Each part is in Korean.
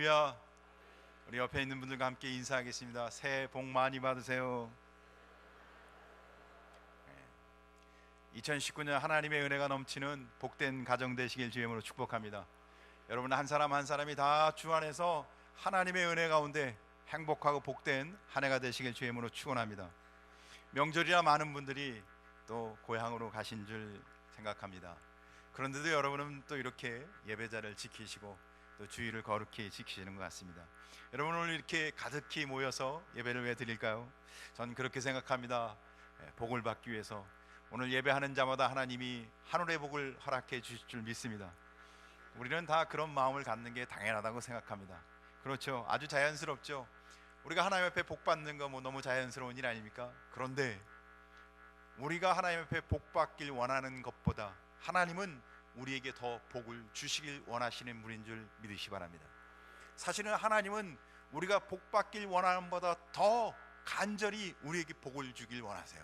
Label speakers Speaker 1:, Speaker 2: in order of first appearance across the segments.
Speaker 1: 할렐루야. 우리 옆에 있는 분들과 함께 인사하겠습니다. 새해 복 많이 받으세요. 2019년 하나님의 은혜가 넘치는 복된 가정 되시길 주임으로 축복합니다. 여러분 한 사람 한 사람이 다 주 안에서 하나님의 은혜 가운데 행복하고 복된 한 해가 되시길 주임으로 축원합니다. 명절이라 많은 분들이 또 고향으로 가신 줄 생각합니다. 그런데도 여러분은 또 이렇게 예배자를 지키시고 또 주의를 거룩히 지키시는 것 같습니다. 여러분 오늘 이렇게 가득히 모여서 예배를 왜 드릴까요? 전 그렇게 생각합니다. 복을 받기 위해서 오늘 예배하는 자마다 하나님이 하늘의 복을 허락해 주실 줄 믿습니다. 우리는 다 그런 마음을 갖는 게 당연하다고 생각합니다. 그렇죠. 아주 자연스럽죠. 우리가 하나님 앞에 복 받는 거 뭐 너무 자연스러운 일 아닙니까? 그런데 우리가 하나님 앞에 복 받길 원하는 것보다 하나님은 우리에게 더 복을 주시길 원하시는 분인 줄 믿으시기 바랍니다. 사실은 하나님은 우리가 복 받길 원하는 것보다 더 간절히 우리에게 복을 주길 원하세요.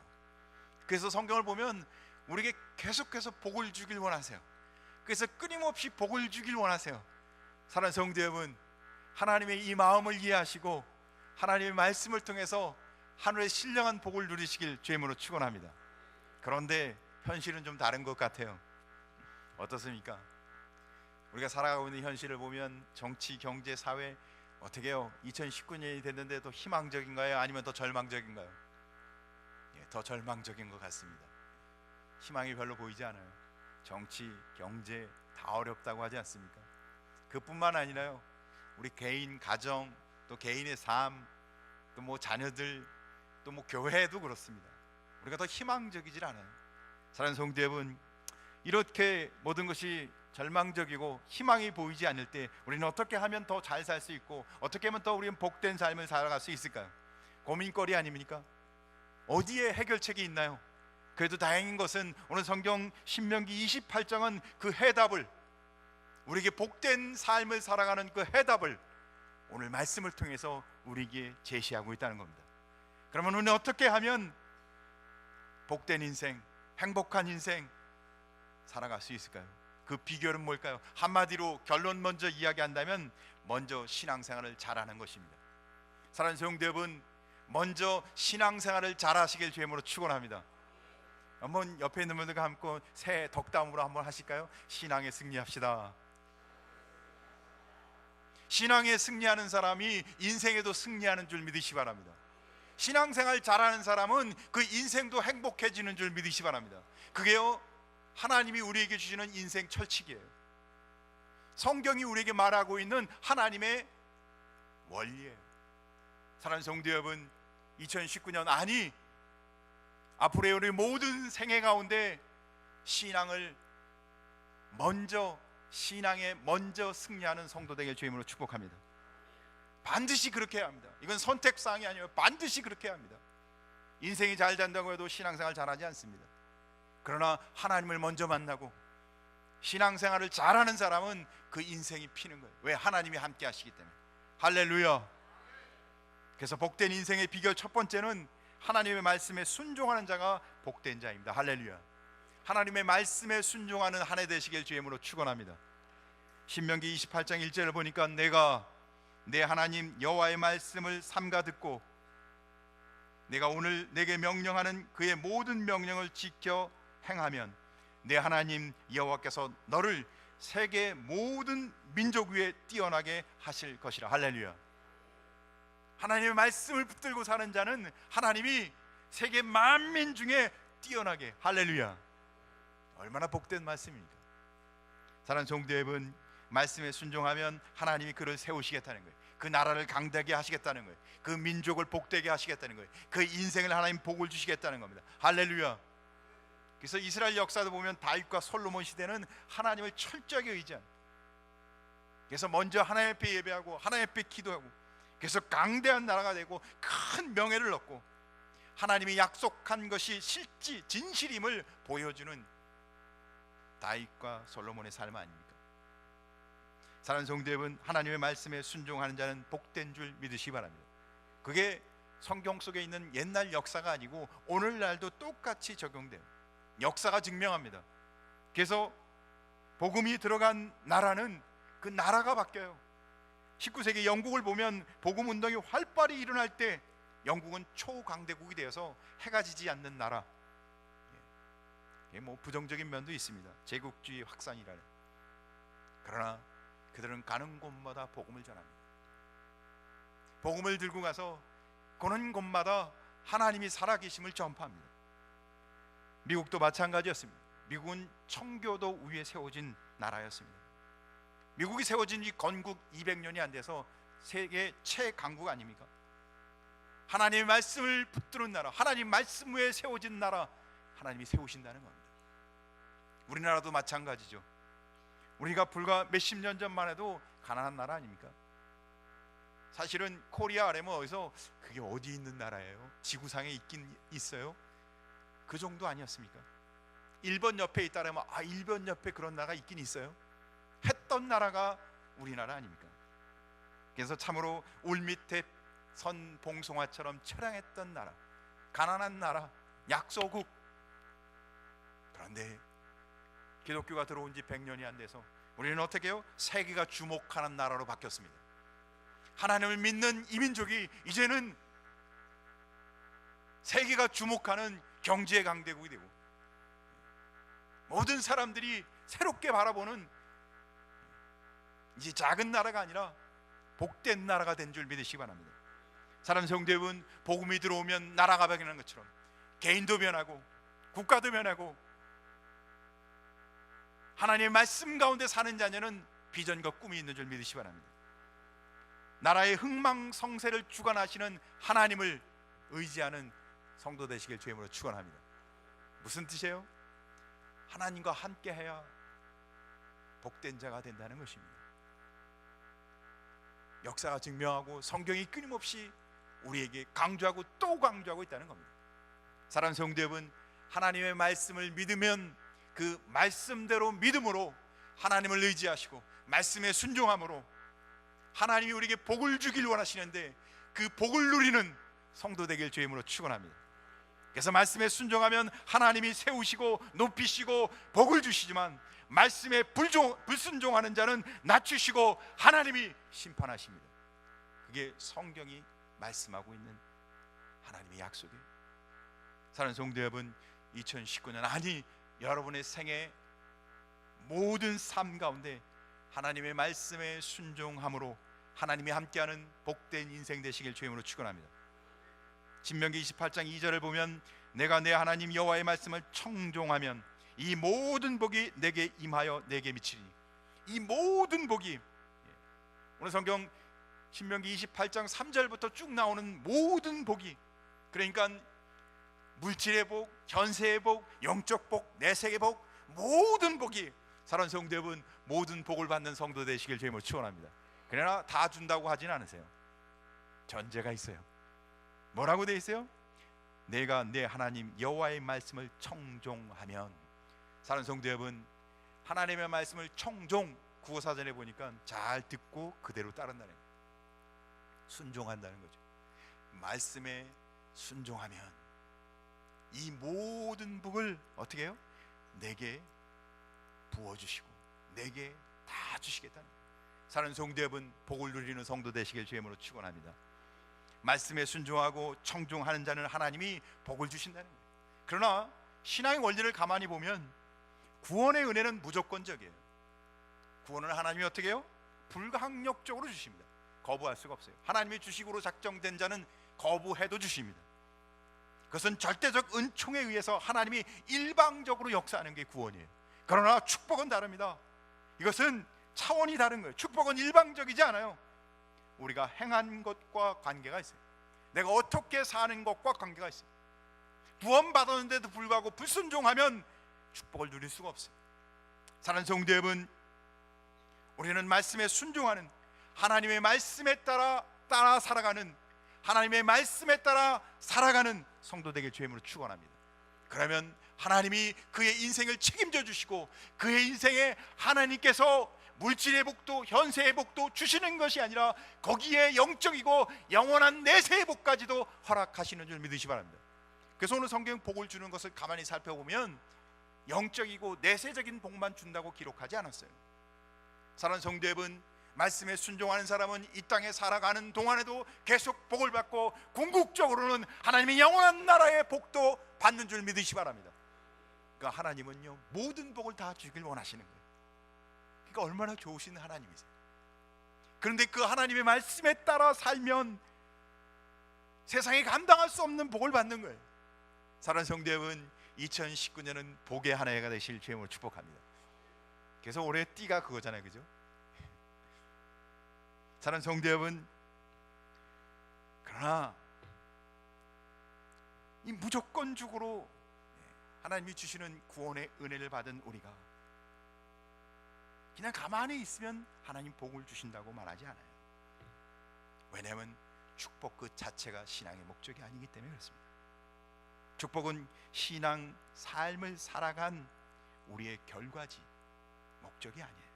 Speaker 1: 그래서 성경을 보면 우리에게 계속해서 복을 주길 원하세요. 그래서 끊임없이 복을 주길 원하세요. 사랑하는 성도 여러분, 하나님의 이 마음을 이해하시고 하나님의 말씀을 통해서 하늘의 신령한 복을 누리시길 주임으로 축원합니다. 그런데 현실은 좀 다른 것 같아요. 어떻습니까? 우리가 살아가고 있는 현실을 보면 정치, 경제, 사회 어떻게 해요? 2019년이 됐는데도 희망적인가요? 아니면 더 절망적인가요? 더 절망적인 것 같습니다. 희망이 별로 보이지 않아요. 정치, 경제 다 어렵다고 하지 않습니까? 그뿐만 아니라요, 우리 개인, 가정, 또 개인의 삶, 또 뭐 자녀들, 또 뭐 교회도 그렇습니다. 우리가 더 희망적이질 않아요. 사랑하는 성도 여러분, 이렇게 모든 것이 절망적이고 희망이 보이지 않을 때 우리는 어떻게 하면 더 잘 살 수 있고 어떻게 하면 더 우리는 복된 삶을 살아갈 수 있을까요? 고민거리 아닙니까? 어디에 해결책이 있나요? 그래도 다행인 것은 오늘 성경 신명기 28장은 그 해답을, 우리에게 복된 삶을 살아가는 그 해답을 오늘 말씀을 통해서 우리에게 제시하고 있다는 겁니다. 그러면 우리는 어떻게 하면 복된 인생, 행복한 인생 살아갈 수 있을까요? 그 비결은 뭘까요? 한마디로 결론 먼저 이야기한다면 먼저 신앙생활을 잘하는 것입니다. 사랑하는 성도 여러분, 먼저 신앙생활을 잘하시길 주임으로 축원합니다. 한번 옆에 있는 분들과 함께 새해 덕담으로 한번 하실까요? 신앙에 승리합시다. 신앙에 승리하는 사람이 인생에도 승리하는 줄 믿으시기 바랍니다. 신앙생활 잘하는 사람은 그 인생도 행복해지는 줄 믿으시기 바랍니다. 그게요, 하나님이 우리에게 주시는 인생 철칙이에요. 성경이 우리에게 말하고 있는 하나님의 원리예요. 사랑하는 성도 여러분, 2019년 아니 앞으로의 우리 모든 생애 가운데 신앙에 먼저 승리하는 성도 되길 주임으로 축복합니다. 반드시 그렇게 해야 합니다. 이건 선택사항이 아니에요. 반드시 그렇게 해야 합니다. 인생이 잘 된다고 해도 신앙생활 잘하지 않습니다. 그러나 하나님을 먼저 만나고 신앙생활을 잘하는 사람은 그 인생이 피는 거예요. 왜? 하나님이 함께 하시기 때문에. 할렐루야. 그래서 복된 인생의 비결 첫 번째는 하나님의 말씀에 순종하는 자가 복된 자입니다. 할렐루야. 하나님의 말씀에 순종하는 한 해 되시길 주임으로 축원합니다. 신명기 28장 1절을 보니까 내가 내 하나님 여호와의 말씀을 삼가 듣고 내가 오늘 내게 명령하는 그의 모든 명령을 지켜 행하면 내 하나님 여호와께서 너를 세계 모든 민족 위에 뛰어나게 하실 것이라. 할렐루야. 하나님의 말씀을 붙들고 사는 자는 하나님이 세계 만민 중에 뛰어나게. 할렐루야. 얼마나 복된 말씀입니까? 사랑하는 성도 여러분, 말씀에 순종하면 하나님이 그를 세우시겠다는 거예요. 그 나라를 강대하게 하시겠다는 거예요. 그 민족을 복되게 하시겠다는 거예요. 그 인생을 하나님 복을 주시겠다는 겁니다. 할렐루야. 그래서 이스라엘 역사도 보면 다윗과 솔로몬 시대는 하나님을 철저하게 의지한, 그래서 먼저 하나님 앞에 예배하고 하나님 앞에 기도하고, 그래서 강대한 나라가 되고 큰 명예를 얻고 하나님이 약속한 것이 실지 진실임을 보여주는 다윗과 솔로몬의 삶 아닙니까? 사랑하는 성도 여러분, 하나님의 말씀에 순종하는 자는 복된 줄 믿으시기 바랍니다. 그게 성경 속에 있는 옛날 역사가 아니고 오늘날도 똑같이 적용돼요. 역사가 증명합니다. 그래서 복음이 들어간 나라는 그 나라가 바뀌어요. 19세기 영국을 보면 복음 운동이 활발히 일어날 때 영국은 초강대국이 되어서 해가 지지 않는 나라. 이게 뭐 부정적인 면도 있습니다. 제국주의 확산이라는. 그러나 그들은 가는 곳마다 복음을 전합니다. 복음을 들고 가서 가는 곳마다 하나님이 살아계심을 전파합니다. 미국도 마찬가지였습니다. 미국은 청교도 위에 세워진 나라였습니다. 미국이 세워진 지 건국 200년이 안 돼서 세계 최강국 아닙니까? 하나님의 말씀을 붙드는 나라, 하나님 말씀 위에 세워진 나라, 하나님이 세우신다는 겁니다. 우리나라도 마찬가지죠. 우리가 불과 몇십 년 전만 해도 가난한 나라 아닙니까? 사실은 코리아 아래면 어디서 그게 어디 있는 나라예요? 지구상에 있긴 있어요? 그 정도 아니었습니까? 일본 옆에 있다라면 일본 옆에 그런 나라가 있긴 있어요? 했던 나라가 우리나라 아닙니까? 그래서 참으로 울밑에 선 봉송아처럼 처량했던 나라, 가난한 나라, 약소국. 그런데 기독교가 들어온 지 100년이 안 돼서 우리는 어떻게 해요? 세계가 주목하는 나라로 바뀌었습니다. 하나님을 믿는 이민족이 이제는 세계가 주목하는 경제 강대국이 되고 모든 사람들이 새롭게 바라보는 이제 작은 나라가 아니라 복된 나라가 된 줄 믿으시기 바랍니다. 사람 성도 여러분, 복음이 들어오면 나라가 변하는 것처럼 개인도 변하고 국가도 변하고 하나님의 말씀 가운데 사는 자녀는 비전과 꿈이 있는 줄 믿으시기 바랍니다. 나라의 흥망성쇠를 주관하시는 하나님을 의지하는 성도 되시길 주님으로 축원합니다. 무슨 뜻이에요? 하나님과 함께 해야 복된 자가 된다는 것입니다. 역사가 증명하고 성경이 끊임없이 우리에게 강조하고 또 강조하고 있다는 겁니다. 사랑하는 성도 여러분, 하나님의 말씀을 믿으면 그 말씀대로 믿음으로 하나님을 의지하시고 말씀에 순종함으로 하나님이 우리에게 복을 주길 원하시는데 그 복을 누리는 성도 되길 주의 이름으로 축원합니다. 그래서 말씀에 순종하면 하나님이 세우시고 높이시고 복을 주시지만 말씀에 불순종하는 자는 낮추시고 하나님이 심판하십니다. 그게 성경이 말씀하고 있는 하나님의 약속이에요. 사랑하는 성도 여러분, 2019년 아니 여러분의 생애 모든 삶 가운데 하나님의 말씀에 순종함으로 하나님이 함께하는 복된 인생 되시길 주의 이름으로 축원합니다. 신명기 28장 2절을 보면 내가 내 하나님 여호와의 말씀을 청종하면 이 모든 복이 내게 임하여 내게 미치리니, 이 모든 복이 오늘 성경 신명기 28장 3절부터 쭉 나오는 모든 복이, 그러니까 물질의 복, 현세의 복, 영적 복, 내세의 복, 모든 복이 사랑하는 성도 여러분, 모든 복을 받는 성도 되시길 주님으로 축원합니다. 그러나 다 준다고 하진 않으세요. 전제가 있어요. 뭐라고 되어 있어요? 내가 내 하나님 여호와의 말씀을 청종하면. 사랑하는 성도 여러분, 하나님의 말씀을 청종, 국어사전에 보니까 잘 듣고 그대로 따른다는 거예요. 순종한다는 거죠. 말씀에 순종하면 이 모든 복을 어떻게 해요? 내게 부어주시고 내게 다 주시겠다는 거예요. 사랑하는 성도 여러분, 복을 누리는 성도 되시길 주의 이름으로 축원합니다. 말씀에 순종하고 청종하는 자는 하나님이 복을 주신다는 거예요. 그러나 신앙의 원리를 가만히 보면 구원의 은혜는 무조건적이에요. 구원을 하나님이 어떻게 해요? 불가항력적으로 주십니다. 거부할 수가 없어요. 하나님의 주식으로 작정된 자는 거부해도 주십니다. 그것은 절대적 은총에 의해서 하나님이 일방적으로 역사하는 게 구원이에요. 그러나 축복은 다릅니다. 이것은 차원이 다른 거예요. 축복은 일방적이지 않아요. 우리가 행한 것과 관계가 있어요. 내가 어떻게 사는 것과 관계가 있어요. 구원받았는데도 불구하고 불순종하면 축복을 누릴 수가 없어요. 사랑하는 성도 여러분, 우리는 말씀에 순종하는, 하나님의 말씀에 따라 살아가는, 하나님의 말씀에 따라 살아가는 성도 되길 주의 이름으로 축원합니다. 그러면 하나님이 그의 인생을 책임져 주시고 그의 인생에 하나님께서 물질의 복도 현세의 복도 주시는 것이 아니라 거기에 영적이고 영원한 내세의 복까지도 허락하시는 줄 믿으시기 바랍니다. 그래서 오늘 성경 복을 주는 것을 가만히 살펴보면 영적이고 내세적인 복만 준다고 기록하지 않았어요. 사랑하는 성도 여러분, 말씀에 순종하는 사람은 이 땅에 살아가는 동안에도 계속 복을 받고 궁극적으로는 하나님의 영원한 나라의 복도 받는 줄 믿으시 바랍니다. 그러니까 하나님은요, 모든 복을 다 주길 원하시는 거예요. 그러니까 얼마나 좋으신 하나님이세요. 그런데 그 하나님의 말씀에 따라 살면 세상에 감당할 수 없는 복을 받는 거예요. 사랑하는 성도 여러분, 2019년은 복의 한 해가 되실 주님을 축복합니다. 그래서 올해 띠가 그거잖아요, 그죠? 사랑하는 성도 여러분, 그러나 이 무조건적으로 하나님이 주시는 구원의 은혜를 받은 우리가 그냥 가만히 있으면 하나님 복을 주신다고 말하지 않아요. 왜냐하면 축복 그 자체가 신앙의 목적이 아니기 때문에 그렇습니다. 축복은 신앙 삶을 살아간 우리의 결과지 목적이 아니에요.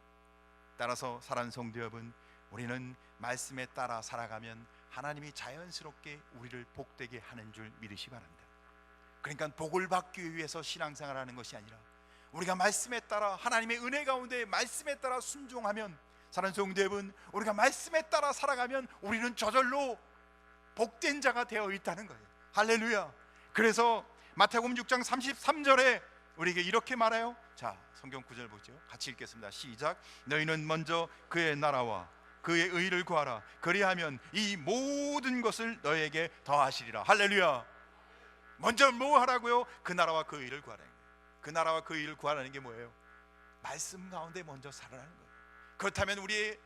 Speaker 1: 따라서 사랑하는 성도 여러분, 우리는 말씀에 따라 살아가면 하나님이 자연스럽게 우리를 복되게 하는 줄 믿으시 바랍니다. 그러니까 복을 받기 위해서 신앙생활하는 것이 아니라 우리가 말씀에 따라 하나님의 은혜 가운데 말씀에 따라 순종하면, 사랑하는 성도 여러분, 우리가 말씀에 따라 살아가면 우리는 저절로 복된 자가 되어 있다는 거예요. 할렐루야. 그래서 마태복음 6장 33절에 우리에게 이렇게 말해요. 자, 성경 구절 보죠. 같이 읽겠습니다. 시작. 너희는 먼저 그의 나라와 그의 의를 구하라. 그리하면 이 모든 것을 너에게 더하시리라. 할렐루야. 먼저 뭐 하라고요? 그 나라와 그 의를 구하라는 거예요. 그 나라와 그 의를 구하라는 게 뭐예요? 말씀 가운데 먼저 살아라는 거예요. 그렇다면 우리의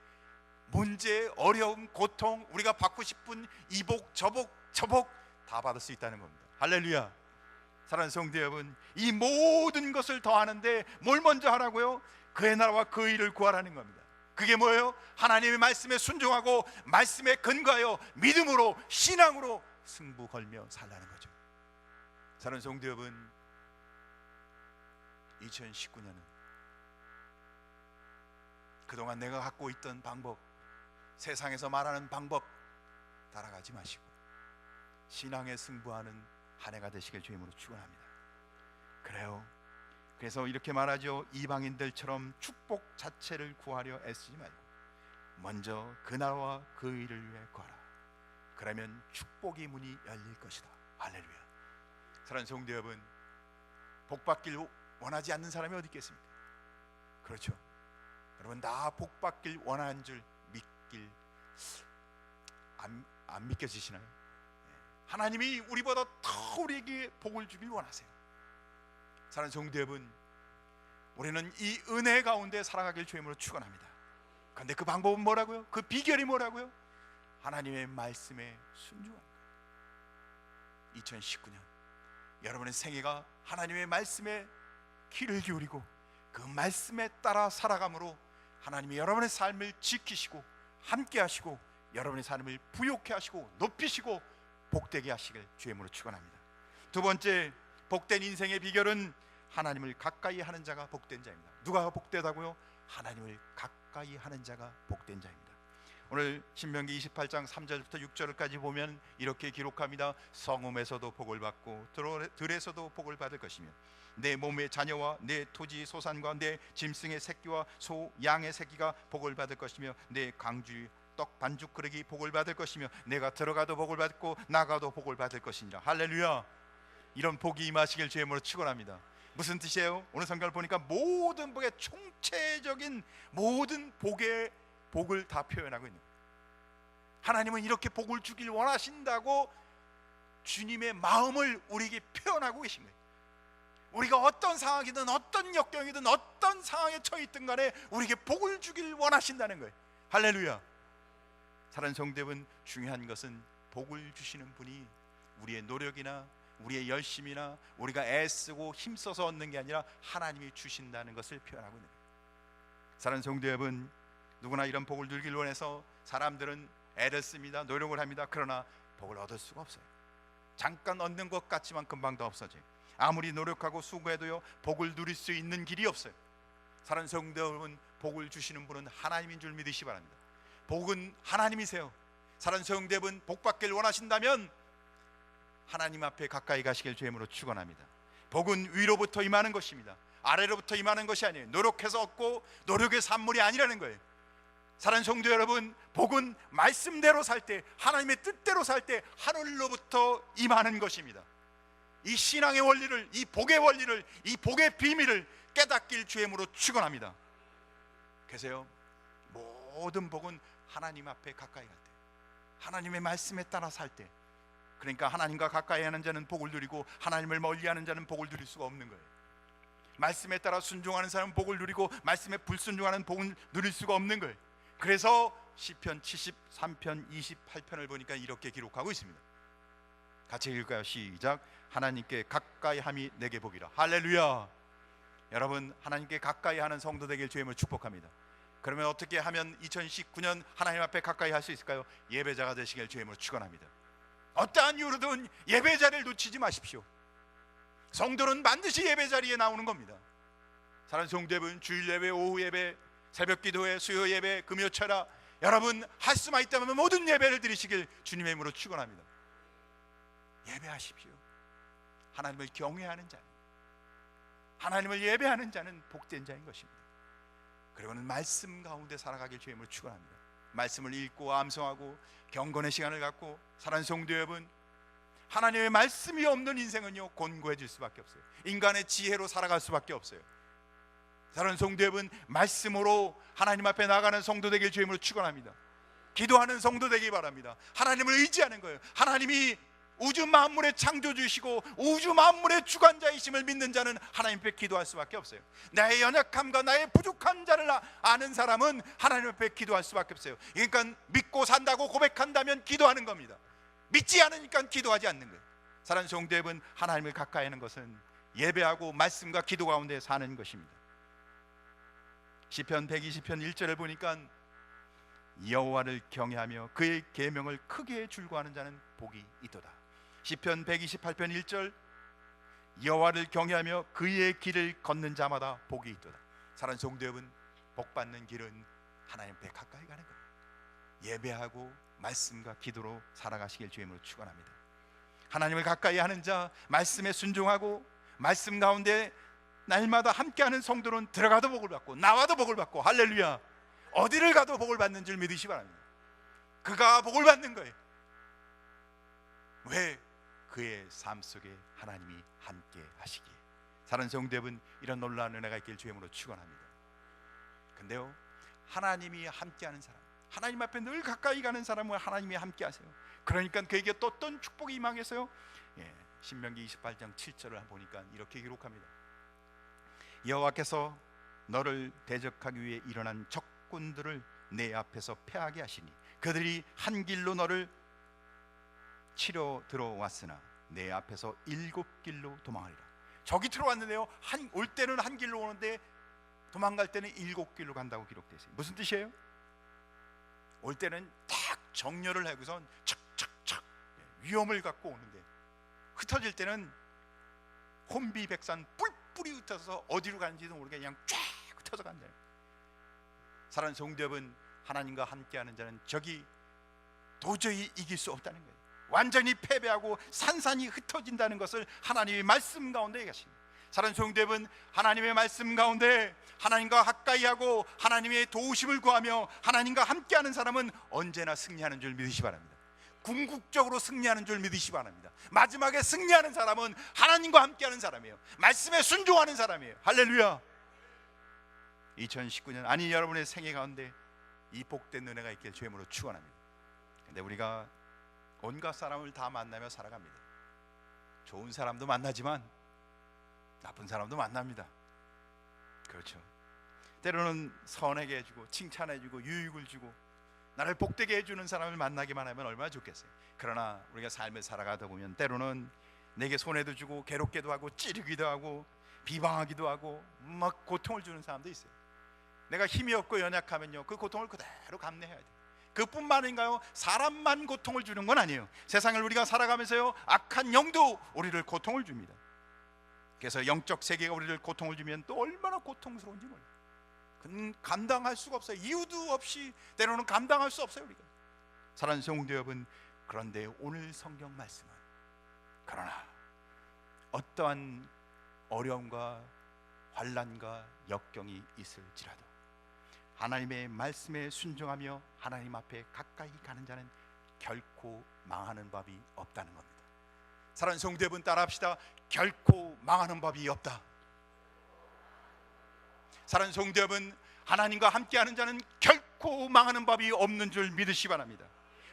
Speaker 1: 문제, 어려움, 고통, 우리가 받고 싶은 이복, 저복 다 받을 수 있다는 겁니다. 할렐루야. 사랑하는 성도 여러분, 이 모든 것을 더하는데 뭘 먼저 하라고요? 그의 나라와 그 의를 구하라는 겁니다. 그게 뭐예요? 하나님의 말씀에 순종하고 말씀에 근거하여 믿음으로, 신앙으로 승부 걸며 살라는 거죠. 사랑하는 성도 여러분, 2019년은 그동안 내가 갖고 있던 방법, 세상에서 말하는 방법 따라가지 마시고 신앙에 승부하는 한 해가 되시길 주님으로 축원합니다. 그래요. 그래서 이렇게 말하죠. 이방인들처럼 축복 자체를 구하려 애쓰지 말고 먼저 그 나라와 그 의를 위해 구하라. 그러면 축복의 문이 열릴 것이다. 할렐루야. 사랑하는 성도 여러분, 복 받길 원하지 않는 사람이 어디 있겠습니까? 그렇죠. 여러분, 나 복 받길 원하는 줄 믿길 안 믿겨지시나요? 하나님이 우리보다 더 우리에게 복을 주길 원하세요. 사랑하는 성도 여러분, 우리는 이 은혜 가운데 살아가길 주님으로 축원합니다. 그런데 그 방법은 뭐라고요? 그 비결이 뭐라고요? 하나님의 말씀에 순종하는 거예요. 2019년 여러분의 생애가 하나님의 말씀에 귀를 기울이고 그 말씀에 따라 살아감으로 하나님이 여러분의 삶을 지키시고 함께 하시고 여러분의 삶을 부욕해 하시고 높이시고 복되게 하시길 주님으로 축원합니다. 두 번째, 복된 인생의 비결은 하나님을 가까이 하는 자가 복된 자입니다. 누가 복되다고요? 하나님을 가까이 하는 자가 복된 자입니다. 오늘 신명기 28장 3절부터 6절까지 보면 이렇게 기록합니다. 성읍에서도 복을 받고 들에서도 복을 받을 것이며 내 몸의 자녀와 내 토지 소산과 내 짐승의 새끼와 소 양의 새끼가 복을 받을 것이며 내 강주 떡 반죽 그릇이 복을 받을 것이며 내가 들어가도 복을 받고 나가도 복을 받을 것이니라. 할렐루야. 이런 복이 임하시길 주의 이름으로 축원합니다. 무슨 뜻이에요? 오늘 성경을 보니까 모든 복의 총체적인 모든 복의 복을 다 표현하고 있는 거예요. 하나님은 이렇게 복을 주길 원하신다고 주님의 마음을 우리에게 표현하고 계신 거예요. 우리가 어떤 상황이든 어떤 역경이든 어떤 상황에 처해 있든 간에 우리에게 복을 주길 원하신다는 거예요. 할렐루야. 사랑하는 성도 여러분, 중요한 것은 복을 주시는 분이 우리의 노력이나 우리의 열심이나 우리가 애쓰고 힘써서 얻는 게 아니라 하나님이 주신다는 것을 표현하고 있는 거예요. 사랑하는 성도 여러분, 누구나 이런 복을 누리길 원해서 사람들은 애를 씁니다. 노력을 합니다. 그러나 복을 얻을 수가 없어요. 잠깐 얻는 것 같지만 금방 더 없어져요. 아무리 노력하고 수고해도요, 복을 누릴 수 있는 길이 없어요. 사랑하는 성도 여러분, 복을 주시는 분은 하나님인 줄 믿으시기 바랍니다. 복은 하나님이세요. 사랑하는 성도 여러분, 복 받길 원하신다면 하나님 앞에 가까이 가시길 주님으로 축원합니다. 복은 위로부터 임하는 것입니다. 아래로부터 임하는 것이 아니에요. 노력해서 얻고 노력의 산물이 아니라는 거예요. 사랑하는 성도 여러분, 복은 말씀대로 살 때, 하나님의 뜻대로 살 때 하늘로부터 임하는 것입니다. 이 신앙의 원리를, 이 복의 원리를, 이 복의 비밀을 깨닫길 주임으로 축원합니다. 계세요? 모든 복은 하나님 앞에 가까이 갈 때, 하나님의 말씀에 따라 살 때, 그러니까 하나님과 가까이 하는 자는 복을 누리고 하나님을 멀리하는 자는 복을 누릴 수가 없는 거예요. 말씀에 따라 순종하는 사람은 복을 누리고 말씀에 불순종하는 복을 누릴 수가 없는 거예요. 그래서 시편 73편 28편을 보니까 이렇게 기록하고 있습니다. 같이 읽을까요? 시작. 하나님께 가까이 함이 내게 복이라. 할렐루야. 여러분, 하나님께 가까이 하는 성도 되길 주임을 축복합니다. 그러면 어떻게 하면 2019년 하나님 앞에 가까이 할 수 있을까요? 예배자가 되시길 주임으로 축원합니다. 어떠한 이유로든 예배 자리를 놓치지 마십시오. 성도는 반드시 예배 자리에 나오는 겁니다. 사랑하는 성도 여러분, 주일 예배, 오후 예배, 새벽 기도회, 수요 예배, 금요 철야, 여러분 할 수만 있다면 모든 예배를 드리시길 주님의 이름으로 축원합니다. 예배하십시오. 하나님을 경외하는 자는, 하나님을 예배하는 자는 복된 자인 것입니다. 그리고는 말씀 가운데 살아가길 주님으로 축원합니다. 말씀을 읽고 암송하고 경건의 시간을 갖고, 사랑하는 성도 여러분, 하나님의 말씀이 없는 인생은요 곤고해질 수밖에 없어요. 인간의 지혜로 살아갈 수밖에 없어요. 사랑하는 성도 여러분, 말씀으로 하나님 앞에 나가는 성도 되길 주님으로 축원합니다. 기도하는 성도 되기 바랍니다. 하나님을 의지하는 거예요. 하나님이 우주 만물의 창조주시고 우주 만물의 주관자이심을 믿는 자는 하나님 앞에 기도할 수밖에 없어요. 나의 연약함과 나의 부족한 자를 아는 사람은 하나님 앞에 기도할 수밖에 없어요. 그러니까 믿고 산다고 고백한다면 기도하는 겁니다. 믿지 않으니까 기도하지 않는 거예요. 사랑하는 성도 여러분, 하나님을 가까이 하는 것은 예배하고 말씀과 기도 가운데 사는 것입니다. 시편 120편 1절을 보니까 여호와를 경외하며 그의 계명을 크게 줄고하는 자는 복이 있도다. 시편 128편 1절, 여호와를 경외하며 그의 길을 걷는 자마다 복이 있도다. 사랑하는 성도 여러분, 복받는 길은 하나님 앞에 가까이 가는 거예요. 예배하고 말씀과 기도로 살아가시길 주님으로 축원합니다. 하나님을 가까이 하는 자, 말씀에 순종하고 말씀 가운데 날마다 함께하는 성도는 들어가도 복을 받고 나와도 복을 받고, 할렐루야, 어디를 가도 복을 받는 줄 믿으시기 바랍니다. 그가 복을 받는 거예요. 왜? 그의 삶 속에 하나님이 함께 하시기에. 사랑하는 성도 여러분, 이런 놀라운 은혜가 있길 주님으로 축원합니다. 근데요, 하나님이 함께하는 사람, 하나님 앞에 늘 가까이 가는 사람은 하나님이 함께 하세요. 그러니까 그에게 또 어떤 축복이 임하겠어요? 신명기 28장 7절을 보니까 이렇게 기록합니다. 여호와께서 너를 대적하기 위해 일어난 적군들을 내 앞에서 패하게 하시니 그들이 한 길로 너를 치러 들어왔으나 내 앞에서 7길로 도망하리라. 적이 들어왔는데요, 올 때는 한 길로 오는데 도망갈 때는 7길로 간다고 기록되어 있어요. 무슨 뜻이에요? 올 때는 딱 정렬을 하고선 척척척 위험을 갖고 오는데, 흩어질 때는 혼비백산 뿔뿔이 흩어서 어디로 가는지도 모르게 그냥 쫙 흩어져 간다. 사랑하는 성도 여러분, 하나님과 함께하는 자는 적이 도저히 이길 수 없다는 거예요. 완전히 패배하고 산산이 흩어진다는 것을 하나님의 말씀 가운데 얘기하십니다. 사랑하는 성도 여러분, 하나님의 말씀 가운데 하나님과 가까이하고 하나님의 도우심을 구하며 하나님과 함께하는 사람은 언제나 승리하는 줄 믿으시기 바랍니다. 궁극적으로 승리하는 줄 믿으시기 바랍니다. 마지막에 승리하는 사람은 하나님과 함께하는 사람이에요. 말씀에 순종하는 사람이에요. 할렐루야. 2019년, 아니 여러분의 생애 가운데 이 복된 은혜가 있길 주님으로 축원합니다. 근데 우리가 온갖 사람을 다 만나며 살아갑니다. 좋은 사람도 만나지만 나쁜 사람도 만납니다. 그렇죠. 때로는 선하게 해주고 칭찬해주고 유익을 주고 나를 복되게 해주는 사람을 만나기만 하면 얼마나 좋겠어요. 그러나 우리가 삶을 살아가다 보면 때로는 내게 손해도 주고 괴롭게도 하고 찌르기도 하고 비방하기도 하고 막 고통을 주는 사람도 있어요. 내가 힘이 없고 연약하면요, 그 고통을 그대로 감내해야 돼요. 그뿐만 아닌가요? 사람만 고통을 주는 건 아니에요. 세상을 우리가 살아가면서요, 악한 영도 우리를 고통을 줍니다. 그래서 영적 세계가 우리를 고통을 주면 또 얼마나 고통스러운지 몰라요. 그건 감당할 수가 없어요. 이유도 없이 때로는 감당할 수 없어요, 우리가. 사랑하는 성도 여러분, 그런데 오늘 성경 말씀은, 그러나 어떠한 어려움과 환난과 역경이 있을지라도 하나님의 말씀에 순종하며 하나님 앞에 가까이 가는 자는 결코 망하는 법이 없다는 겁니다. 사랑하는 성도 여러분, 따라합시다. 결코 망하는 법이 없다. 사랑하는 성도 여러분, 하나님과 함께하는 자는 결코 망하는 법이 없는 줄 믿으시기 바랍니다.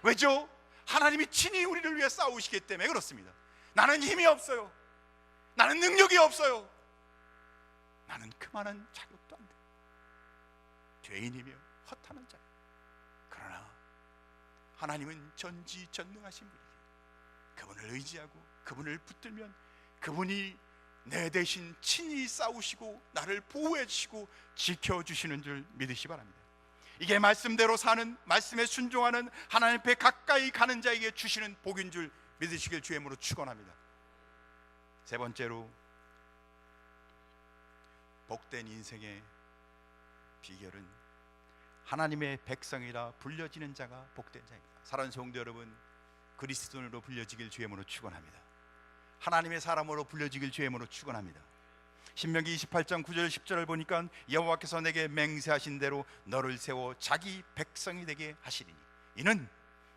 Speaker 1: 왜죠? 하나님이 친히 우리를 위해 싸우시기 때문에 그렇습니다. 나는 힘이 없어요. 나는 능력이 없어요. 나는 그만한 자격도 안 돼. 죄인이며 허탄한 자. 그러나 하나님은 전지전능하신 분이에요. 그분을 의지하고 그분을 붙들면 그분이 내 대신 친히 싸우시고 나를 보호해 주시고 지켜주시는 줄 믿으시기 바랍니다. 이게 말씀대로 사는, 말씀에 순종하는, 하나님 앞에 가까이 가는 자에게 주시는 복인 줄 믿으시길 주의 이름으로 축원합니다. 세 번째로, 복된 인생의 비결은 하나님의 백성이라 불려지는 자가 복된 자입니다. 사랑하는 성도 여러분, 그리스도인으로 불려지길 주의 이름으로 축원합니다. 하나님의 사람으로 불려지길 주의 이름으로 축원합니다. 신명기 28장 9절 10절을 보니까 여호와께서 내게 맹세하신 대로 너를 세워 자기 백성이 되게 하시리니 이는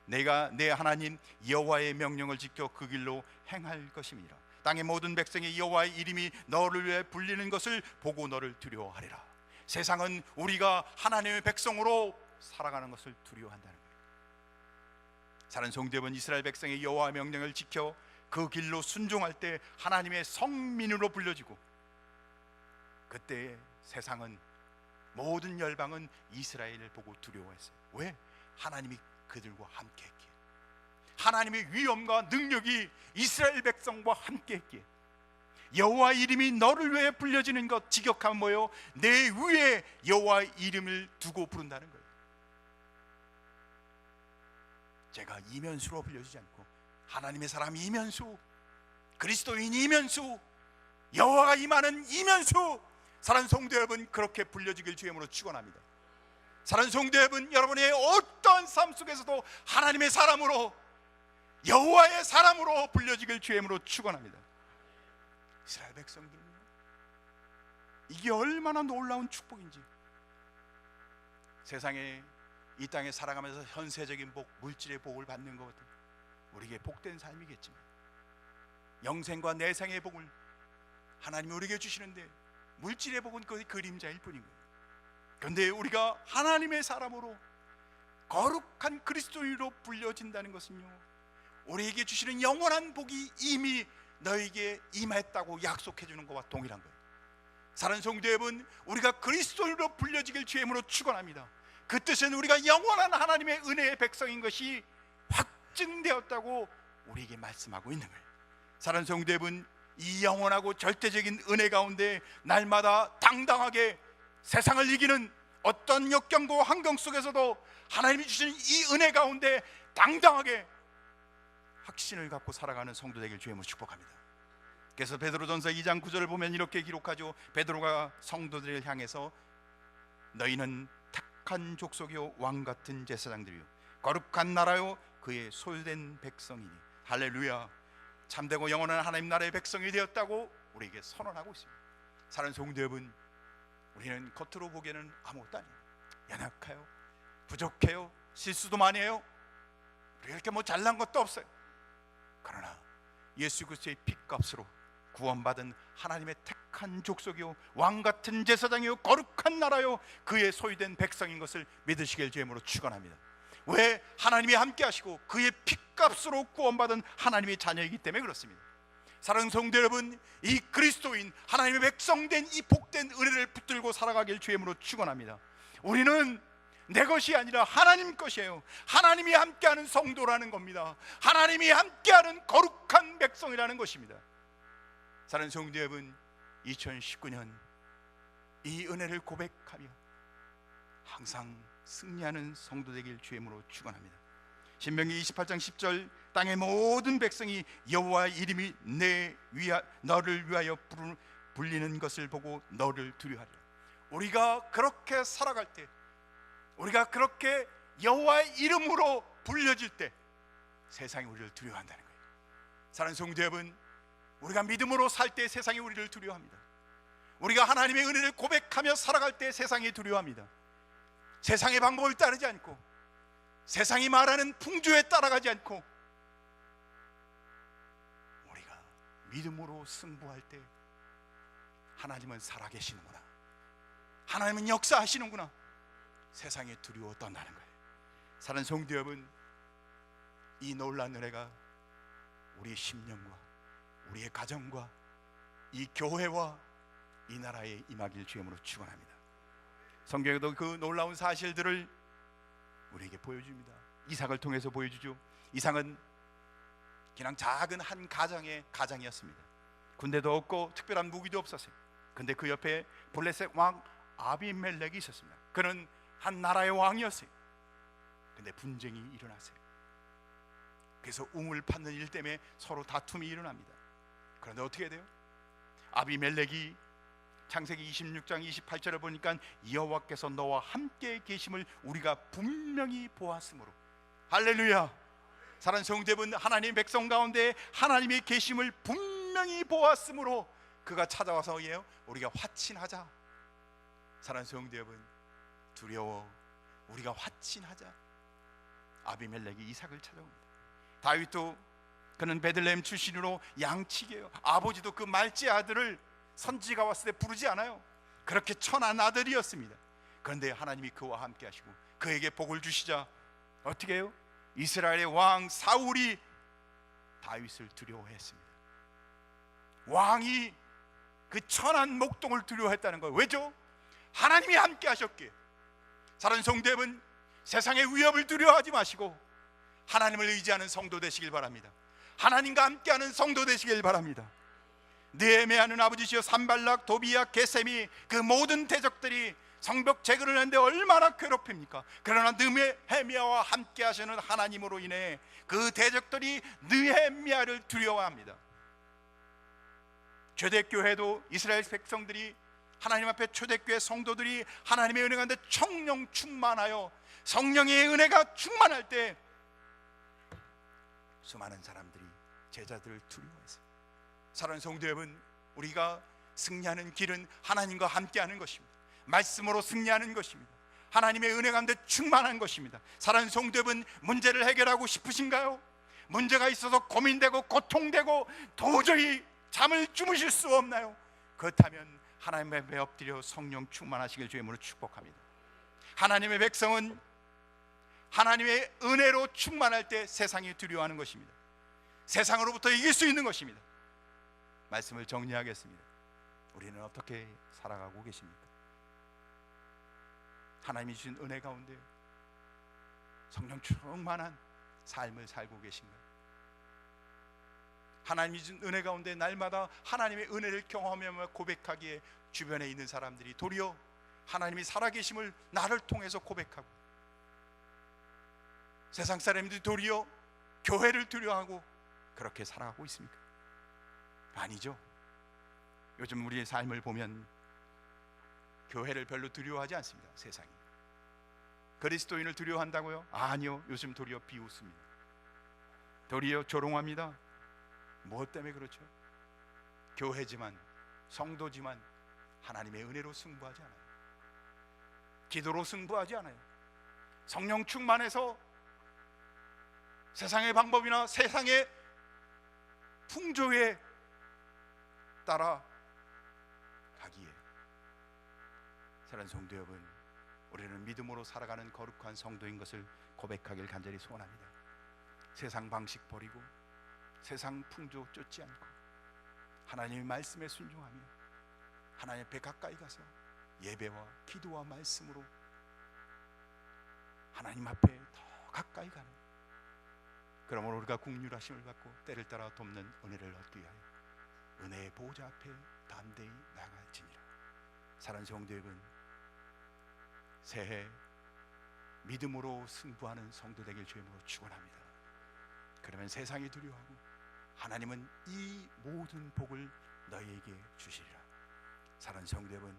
Speaker 1: 내가 내 하나님 여호와의 명령을 지켜 그 길로 행할 것임이라. 땅의 모든 백성이 여호와의 이름이 너를 위해 불리는 것을 보고 너를 두려워하리라. 세상은 우리가 하나님의 백성으로 살아가는 것을 두려워한다는 거예요. 사랑하는 성도 여러분, 이스라엘 백성이 여호와의 명령을 지켜 그 길로 순종할 때 하나님의 성민으로 불려지고, 그때 세상은, 모든 열방은 이스라엘을 보고 두려워했어요. 왜? 하나님이 그들과 함께 했기에. 하나님의 위엄과 능력이 이스라엘 백성과 함께 했기에. 여호와 이름이 너를 위해 불려지는 것, 직역하면 뭐예요? 내 위에 여호와 이름을 두고 부른다는 거예요. 제가 이면수로 불려지지 않고 하나님의 사람 이면수, 그리스도인 이면수, 여호와가 임하는 이면수, 사랑하는 성도 여러분, 그렇게 불려지길 주의 이름으로 축원합니다. 사랑하는 성도 여러분, 여러분의 어떠한 삶 속에서도 하나님의 사람으로, 여호와의 사람으로 불려지길 주의 이름으로 축원합니다. 이스라엘 백성들은 이게 얼마나 놀라운 축복인지. 세상에, 이 땅에 살아가면서 현세적인 복, 물질의 복을 받는 것은 우리에게 복된 삶이겠지만 영생과 내생의 복을 하나님이 우리에게 주시는데 물질의 복은 거의 그림자일 뿐인 거예요. 그런데 우리가 하나님의 사람으로 거룩한 그리스도인으로 불려진다는 것은요, 우리에게 주시는 영원한 복이 이미 너에게 임했다고 약속해 주는 것과 동일한 거예요. 사랑하는 성도 여러분, 우리가 그리스도인으로 불려지길 주의 이름으로 축원합니다. 그 뜻은 우리가 영원한 하나님의 은혜의 백성인 것이 확증되었다고 우리에게 말씀하고 있는 거예요. 사랑하는 성도 여러분, 이 영원하고 절대적인 은혜 가운데 날마다 당당하게 세상을 이기는 어떤 역경과 환경 속에서도 하나님이 주시는 이 은혜 가운데 당당하게 확신을 갖고 살아가는 성도 되길 주의 이름으로 축복합니다. 그래서 베드로전서 2장 9절을 보면 이렇게 기록하죠. 베드로가 성도들을 향해서 너희는 택한 족속이요 왕같은 제사장들이요 거룩한 나라요 그의 소유된 백성이니. 할렐루야. 참되고 영원한 하나님 나라의 백성이 되었다고 우리에게 선언하고 있습니다. 사랑하는 성도 여러분, 우리는 겉으로 보기에는 아무것도 아니에요. 연약해요, 부족해요, 실수도 많이 해요. 우리가 이렇게 뭐 잘난 것도 없어요. 그러나 예수 그리스도의 핏값으로 구원받은 하나님의 택한 족속이요 왕같은 제사장이요 거룩한 나라요 그의 소유된 백성인 것을 믿으시길 주의 이름으로 축원합니다. 왜? 하나님이 함께 하시고 그의 핏값으로 구원받은 하나님의 자녀이기 때문에 그렇습니다. 사랑하는 성도 여러분, 이 그리스도인 하나님의 백성된 이 복된 은혜를 붙들고 살아가길 주의 이름으로 축원합니다. 우리는 내 것이 아니라 하나님 것이에요. 하나님이 함께하는 성도라는 겁니다. 하나님이 함께하는 거룩한 백성이라는 것입니다. 사랑하는 성도 여러분, 2019년 이 은혜를 고백하며 항상 승리하는 성도 되길 주의 이름으로 축원합니다. 신명기 28장 10절 땅의 모든 백성이 여호와의 이름이 너를 위하여 불리는 것을 보고 너를 두려워하리라. 우리가 그렇게 살아갈 때, 우리가 그렇게 여호와의 이름으로 불려질 때 세상이 우리를 두려워한다는 거예요. 사랑하는 성도 여러분, 우리가 믿음으로 살 때 세상이 우리를 두려워합니다. 우리가 하나님의 은혜를 고백하며 살아갈 때 세상이 두려워합니다. 세상의 방법을 따르지 않고 세상이 말하는 풍조에 따라가지 않고 우리가 믿음으로 승부할 때 하나님은 살아계시는구나, 하나님은 역사하시는구나, 세상에 두려워 떤다는 거예요. 사랑하는 성도 여러분, 이 놀라운 은혜가 우리의 심령과 우리의 가정과 이 교회와 이 나라에 임하길 주님으로 축원합니다. 성경에도 그 놀라운 사실들을 우리에게 보여줍니다. 이삭을 통해서 보여주죠. 이삭은 그냥 작은 한 가정의 가장이었습니다. 군대도 없고 특별한 무기도 없었어요. 근데 그 옆에 블레셋 왕 아비멜렉이 있었습니다. 그는 한 나라의 왕이었어요. 근데 분쟁이 일어났어요. 그래서 우물 파는 일 때문에 서로 다툼이 일어납니다. 그런데 어떻게 돼요? 아비멜렉이 창세기 26장 28절을 보니까 여호와께서 너와 함께 계심을 우리가 분명히 보았으므로, 할렐루야. 사랑하는 성도 여러분, 하나님의 백성 가운데 하나님의 계심을 분명히 보았으므로 그가 찾아와서 우리가 화친하자. 사랑하는 성도 여러분, 두려워, 우리가 화친하자. 아비멜렉이 이삭을 찾아옵니다. 다윗도 그는 베들레헴 출신으로 양치기예요. 아버지도 그 말째 아들을 선지가 왔을 때 부르지 않아요. 그렇게 천한 아들이었습니다. 그런데 하나님이 그와 함께 하시고 그에게 복을 주시자 어떻게 해요? 이스라엘의 왕 사울이 다윗을 두려워했습니다. 왕이 그 천한 목동을 두려워했다는 거예요. 왜죠? 하나님이 함께 하셨기에. 사랑하는 성도 여러분, 세상의 위협을 두려워하지 마시고 하나님을 의지하는 성도 되시길 바랍니다. 하나님과 함께하는 성도 되시길 바랍니다. 느헤미야는 아버지시여 산발락, 도비야, 게셈이 그 모든 대적들이 성벽 제거를 하는데 얼마나 괴롭힙니까? 그러나 느헤미야와 함께 하시는 하나님으로 인해 그 대적들이 느헤미야를 두려워합니다. 초대교회도 이스라엘 백성들이 하나님 앞에 초대교회 성도들이 하나님의 은혜 가운데 성령 충만하여 성령의 은혜가 충만할 때 수많은 사람들이 제자들을 두려워했어요. 사랑하는 성도 여러분, 우리가 승리하는 길은 하나님과 함께하는 것입니다. 말씀으로 승리하는 것입니다. 하나님의 은혜 가운데 충만한 것입니다. 사랑하는 성도 여러분, 문제를 해결하고 싶으신가요? 문제가 있어서 고민되고 고통되고 도저히 잠을 주무실 수 없나요? 그렇다면 하나님 앞에 엎드려 성령 충만하시길 주님으로 축복합니다. 하나님의 백성은 하나님의 은혜로 충만할 때 세상이 두려워하는 것입니다. 세상으로부터 이길 수 있는 것입니다. 말씀을 정리하겠습니다. 우리는 어떻게 살아가고 계십니까? 하나님이 주신 은혜 가운데 성령 충만한 삶을 살고 계신가요? 하나님이 주신 은혜 가운데 날마다 하나님의 은혜를 경험하며 고백하기에 주변에 있는 사람들이 도리어 하나님이 살아계심을 나를 통해서 고백하고, 세상 사람들이 도리어 교회를 두려워하고 그렇게 살아가고 있습니까? 아니죠. 요즘 우리의 삶을 보면 교회를 별로 두려워하지 않습니다. 세상이. 그리스도인을 두려워한다고요? 아니요. 요즘 도리어 비웃습니다. 도리어 조롱합니다. 무엇 때문에 그렇죠? 교회지만, 성도지만 하나님의 은혜로 승부하지 않아요. 기도로 승부하지 않아요. 성령 충만해서 세상의 방법이나 세상의 풍조에 따라 가기에. 사랑하는 성도 여러분, 우리는 믿음으로 살아가는 거룩한 성도인 것을 고백하길 간절히 소원합니다. 세상 방식 버리고 세상 풍조 쫓지 않고 하나님의 말씀에 순종하며 하나님 앞에 가까이 가서 예배와 기도와 말씀으로 하나님 앞에 더 가까이 가는, 그러므로 우리가 긍휼하심을 받고 때를 따라 돕는 은혜를 얻기 위하여 은혜의 보좌 앞에 담대히 나아갈지니라. 사랑하는 성도 여러분, 새해 믿음으로 승부하는 성도 되길 주님으로 축원합니다. 그러면 세상이 두려워하고 하나님은 이 모든 복을 너희에게 주시리라. 사랑하는 성도 여러분,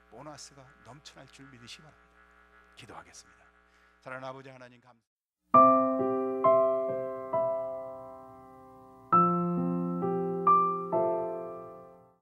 Speaker 1: 보너스가 넘쳐날 줄 믿으시기 바랍니다. 기도하겠습니다. 사랑하는 아버지 하나님, 감사합니다.